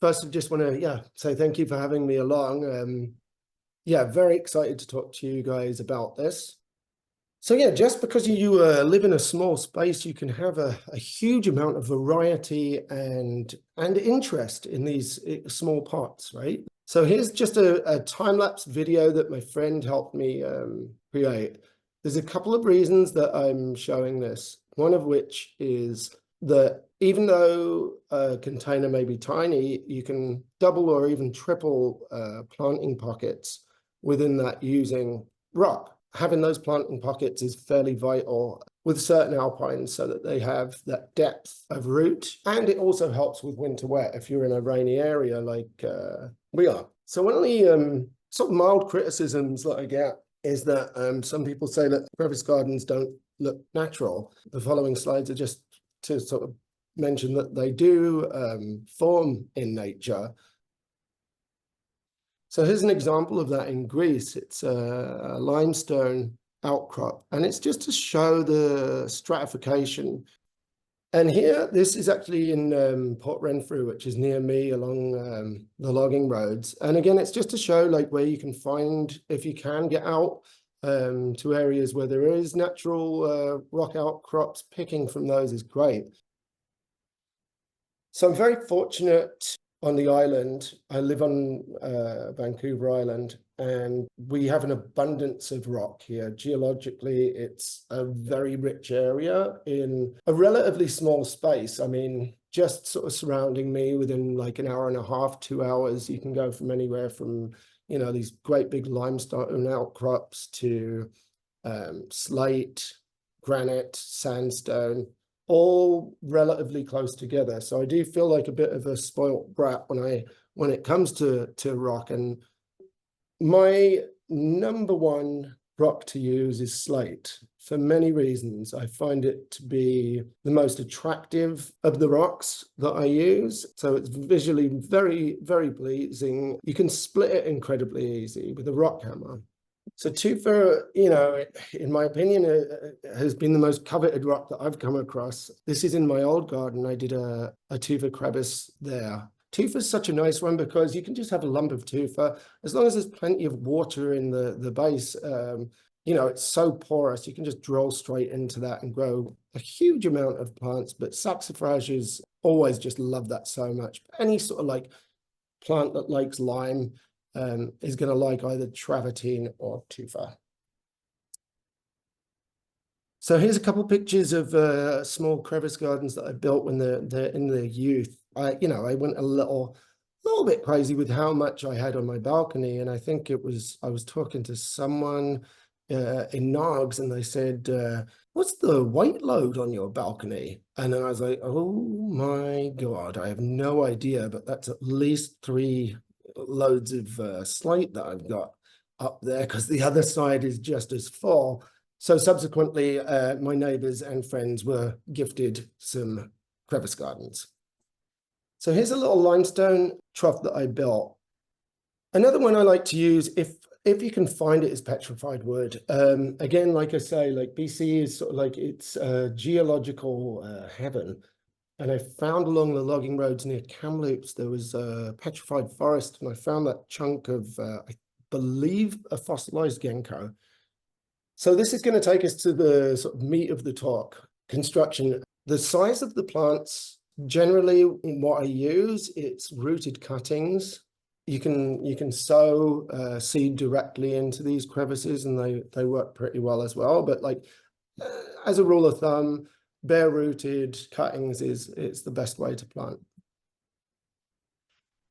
First, I just want to, say thank you for having me along. Very excited to talk to you guys about this. So just because you live in a small space, you can have a huge amount of variety and interest in these small pots, right? So here's just a time-lapse video that my friend helped me create. There's a couple of reasons that I'm showing this, one of which is that even though a container may be tiny, you can double or even triple planting pockets within that using rock. Having those planting pockets is fairly vital with certain alpines so that they have that depth of root, and it also helps with winter wet if you're in a rainy area like we are. So one of the sort of mild criticisms that I get is that some people say that crevice gardens don't look natural. The following slides are just to sort of mention that they do form in nature. So here's an example of that in Greece. It's a limestone outcrop, and it's just to show the stratification. And here, this is actually in Port Renfrew, which is near me along the logging roads. And again, it's just to show like where you can find, if you can get out to areas where there is natural rock outcrops, picking from those is great. So I'm very fortunate on the island. I live on Vancouver Island, and we have an abundance of rock here. Geologically, it's a very rich area in a relatively small space. I mean, just sort of surrounding me within like an hour and a half, 2 hours, you can go from anywhere from, you know, these great big limestone outcrops to slate, granite, sandstone, all relatively close together. So I do feel like a bit of a spoilt brat when it comes to rock. And my number one rock to use is slate for many reasons. I find it to be the most attractive of the rocks that I use. So it's visually very, very pleasing. You can split it incredibly easy with a rock hammer. So tufa, you know, in my opinion, has been the most coveted rock that I've come across. This is in my old garden. I did a tufa crevice there. Tufa is such a nice one because you can just have a lump of tufa. As long as there's plenty of water in the base, you know, it's so porous, you can just drill straight into that and grow a huge amount of plants. But saxifrages always just love that so much. Any sort of like plant that likes lime is going to like either travertine or tufa. So here's a couple pictures of small crevice gardens that I built when they're in their youth. I went a little bit crazy with how much I had on my balcony, and I think I was talking to someone in Nargs, and they said, "What's the weight load on your balcony?" And then I was like, "Oh my God, I have no idea, but that's at least 3 loads of slate that I've got up there because the other side is just as full." So subsequently, my neighbors and friends were gifted some crevice gardens. So here's a little limestone trough that I built. Another one I like to use, if you can find it, is petrified wood. Again, like I say, like BC is sort of like it's geological heaven. And I found along the logging roads near Kamloops, there was a petrified forest, and I found that chunk of, I believe, a fossilized ginkgo. So this is going to take us to the sort of meat of the talk, construction. The size of the plants, generally what I use, it's rooted cuttings. You can sow seed directly into these crevices, and they work pretty well as well. But like as a rule of thumb, bare rooted cuttings is the best way to plant.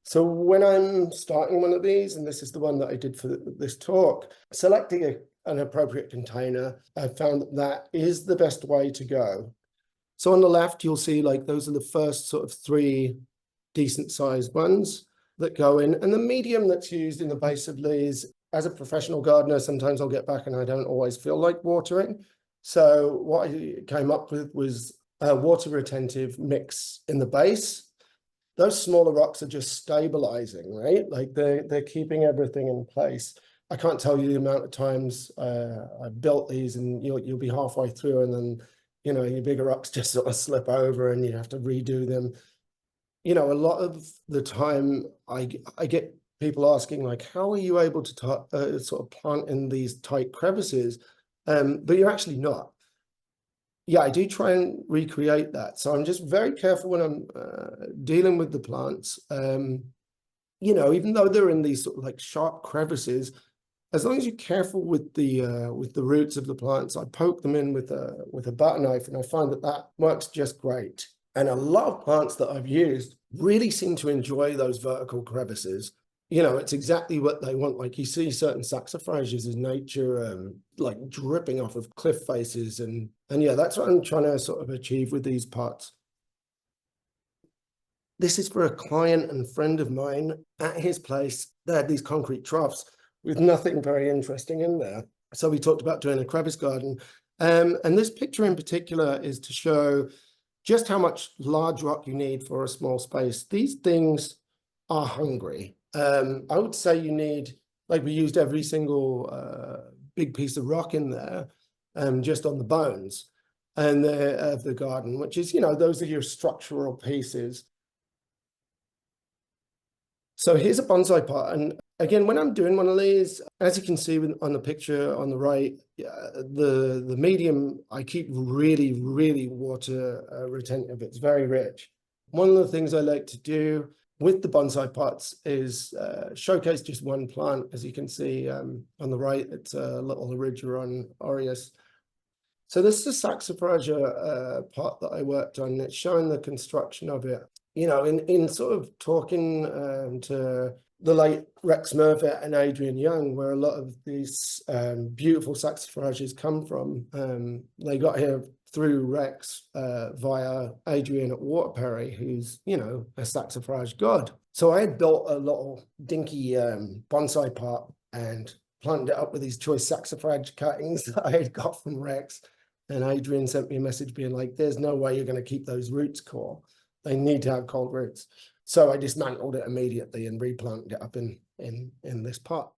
So when I'm starting one of these, and this is the one that I did for this talk, selecting an appropriate container, I found that is the best way to go. So on the left, you'll see like those are the first sort of 3 decent sized ones that go in, and the medium that's used in the base of these. As a professional gardener, sometimes I'll get back and I don't always feel like watering. So what I came up with was a water retentive mix in the base. Those smaller rocks are just stabilizing, right? Like they're keeping everything in place. I can't tell you the amount of times I built these, and you'll be halfway through, and then, you know, your bigger rocks just sort of slip over and you have to redo them. you know, a lot of the time I get people asking like, how are you able to sort of plant in these tight crevices? But you're actually not. Yeah, I do try and recreate that. So I'm just very careful when I'm dealing with the plants. You know, even though they're in these sort of like sharp crevices, as long as you're careful with the roots of the plants, I poke them in with a butter knife, and I find that that works just great. And a lot of plants that I've used really seem to enjoy those vertical crevices. You know, it's exactly what they want. Like you see certain saxifrages in nature, like dripping off of cliff faces, and yeah, that's what I'm trying to sort of achieve with these pots. This is for a client and friend of mine. At his place, they had these concrete troughs with nothing very interesting in there. So we talked about doing a crevice garden. And this picture in particular is to show just how much large rock you need for a small space. These things are hungry. I would say you need, like we used every single big piece of rock in there, just on the bones and of the garden, which is, you know, those are your structural pieces. So here's a bonsai pot. And again, when I'm doing one of these, as you can see on the picture on the right, the medium, I keep really, really water retentive. It's very rich. One of the things I like to do with the bonsai pots is showcase just one plant. As you can see on the right, it's a little Erigeron aureus. So this is a saxifraga pot that I worked on. It's showing the construction of it. You know, in sort of talking to the late Rex Murphy and Adrian Young, where a lot of these beautiful saxifrages come from, they got here through Rex via Adrian at Waterperry, who's, you know, a saxifrage god. So I had built a little dinky bonsai pot and planted it up with these choice saxifrage cuttings that I had got from Rex. And Adrian sent me a message being like, there's no way you're going to keep those roots core. They need to have cold roots. So I dismantled it immediately and replanted it up in this pot.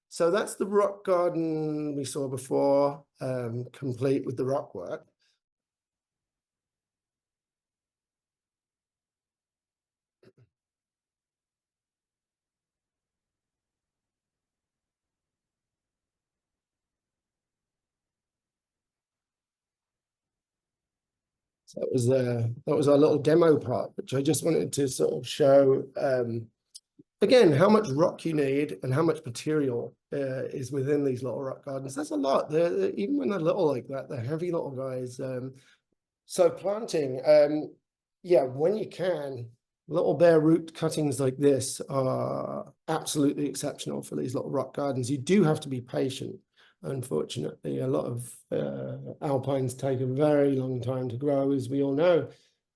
So that's the rock garden we saw before, complete with the rock work. So that was our little demo part, which I just wanted to sort of show again how much rock you need and how much material is within these little rock gardens. That's a lot. Even when they're little like that, they're heavy little guys. So planting, yeah, when you can, little bare root cuttings like this are absolutely exceptional for these little rock gardens. You do have to be patient. Unfortunately, a lot of alpines take a very long time to grow, as we all know.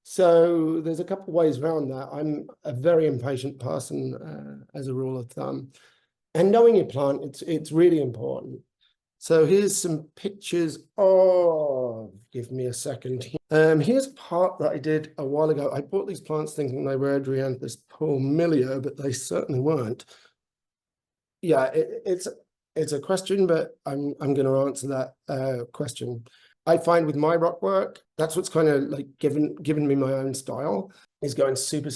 So there's a couple of ways around that. I'm a very impatient person as a rule of thumb. And knowing your plant, it's really important. So here's some pictures of, give me a second. Here's a part that I did a while ago. I bought these plants thinking they were Adrianthus palmilio, but they certainly weren't. Yeah, it's a question, but I'm going to answer that question. I find with my rock work, that's what's kind of like given me my own style, is going super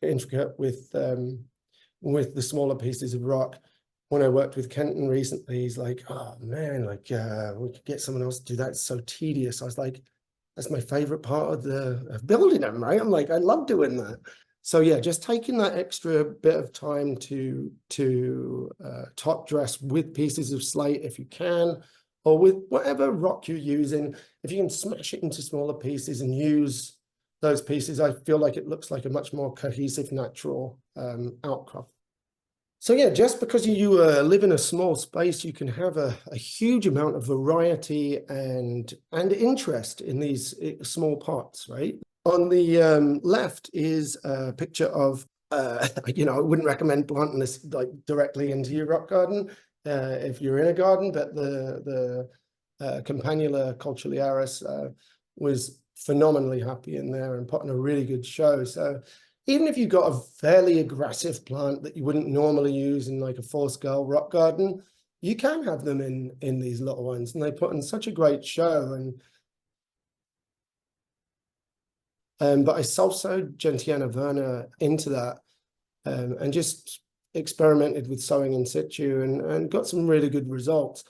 intricate with the smaller pieces of rock. When I worked with Kenton recently, he's like, oh man, like we could get someone else to do that. It's so tedious. I was like, that's my favorite part of building them, right? I'm like, I love doing that. So yeah, just taking that extra bit of time to top dress with pieces of slate if you can, or with whatever rock you're using. If you can smash it into smaller pieces and use those pieces, I feel like it looks like a much more cohesive, natural outcrop. So yeah, just because you live in a small space, you can have a huge amount of variety and interest in these small pots, right? On the left is a picture of, you know, I wouldn't recommend planting this like directly into your rock garden if you're in a garden, but the Campanula cultivaris was phenomenally happy in there and putting a really good show. So even if you've got a fairly aggressive plant that you wouldn't normally use in like a full-scale rock garden, you can have them in these little ones, and they put in such a great show. And But I self-sowed Gentiana verna into that, and just experimented with sowing in situ and got some really good results.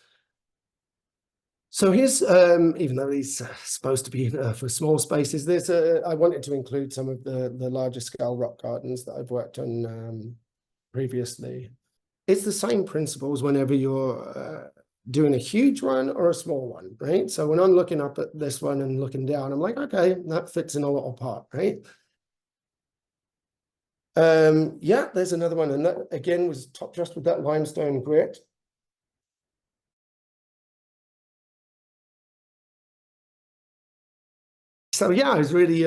So here's, even though he's supposed to be for small spaces, there's I wanted to include some of the larger scale rock gardens that I've worked on previously. It's the same principles whenever you're doing a huge one or a small one, right? So when I'm looking up at this one and looking down, I'm like, okay, that fits in a little pot, right? Yeah, there's another one, and that again was top dressed with that limestone grit. So yeah, I was really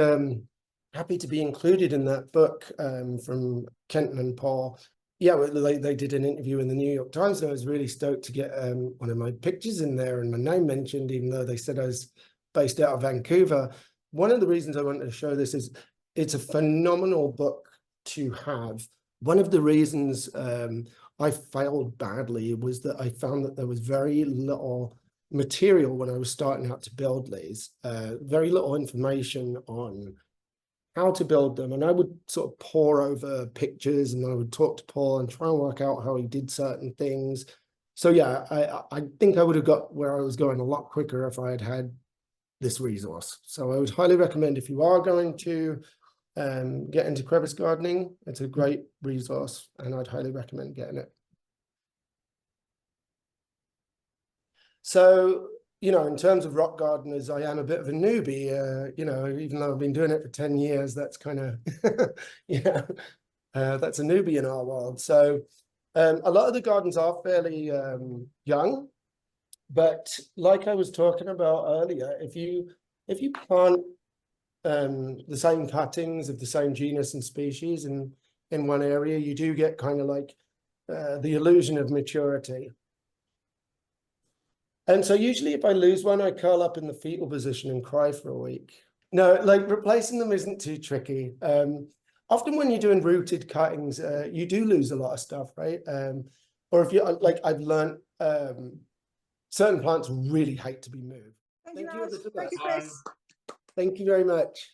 happy to be included in that book from Kenton and Paul. Yeah, they did an interview in the New York Times, and I was really stoked to get one of my pictures in there and my name mentioned, even though they said I was based out of Vancouver. One of the reasons I wanted to show this is it's a phenomenal book to have. One of the reasons I failed badly was that I found that there was very little material when I was starting out to build these, very little information on how to build them. And I would sort of pore over pictures and I would talk to Paul and try and work out how he did certain things. So yeah, I think I would have got where I was going a lot quicker if I had had this resource. So I would highly recommend, if you are going to get into crevice gardening, it's a great resource and I'd highly recommend getting it. So, you know, in terms of rock gardeners, I am a bit of a newbie, you know, even though I've been doing it for 10 years, that's kind of, you know, that's a newbie in our world. So a lot of the gardens are fairly young, but like I was talking about earlier, if you plant the same cuttings of the same genus and species in one area, you do get kind of like the illusion of maturity. And so usually if I lose one, I curl up in the fetal position and cry for a week. No, like replacing them isn't too tricky. Often when you're doing rooted cuttings, you do lose a lot of stuff, right? Or if you like, I've learned certain plants really hate to be moved. Thank you, Chris. Thank you very much.